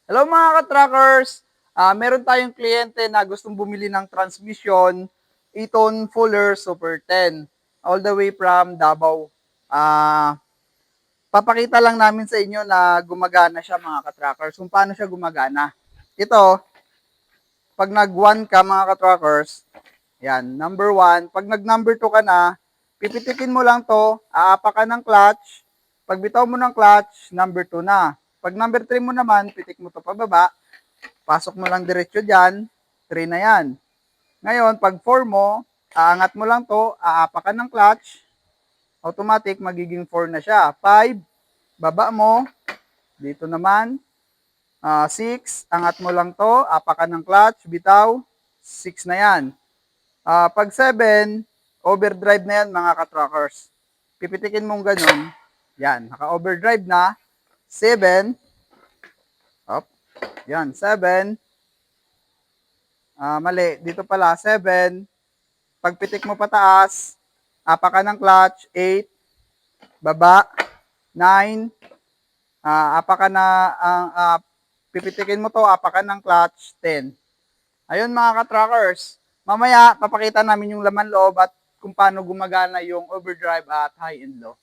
Hello mga ka-trackers! Meron tayong kliyente na gustong bumili ng transmission Eaton Fuller Super 10 all the way from Davao. Papakita lang namin sa inyo na gumagana siya mga ka-trackers, kung paano siya gumagana. Ito, pag nag-1 ka mga ka-trackers, yan, number 1. Pag nag-number 2 ka na, pipitikin mo lang to, aapa ka ng clutch. Pag bitaw mo ng clutch, number 2 na. Pag number 3 mo naman, pitik mo to pababa. Pasok mo lang diretso dyan, 3 na yan. Ngayon, pag 4 mo, aangat mo lang to, aapa ka ng clutch, automatic magiging 4 na siya. 5, baba mo, dito naman, 6, angat mo lang to, apa ka ng clutch, bitaw, 6 na yan. Pag 7, overdrive na yan mga ka-trackers. Pipitikin mong ganun, yan, naka-overdrive na, 7, up, yan, 7, mali, dito pala, 7. Pagpitik mo pataas, apa ka ng clutch, 8. Baba, 9. Apa ka na, pipitikin mo to, apa ka ng clutch, 10. Ayun mga ka-trackers. Mamaya, papakita namin yung laman loob at kung paano gumagana yung overdrive at high and low.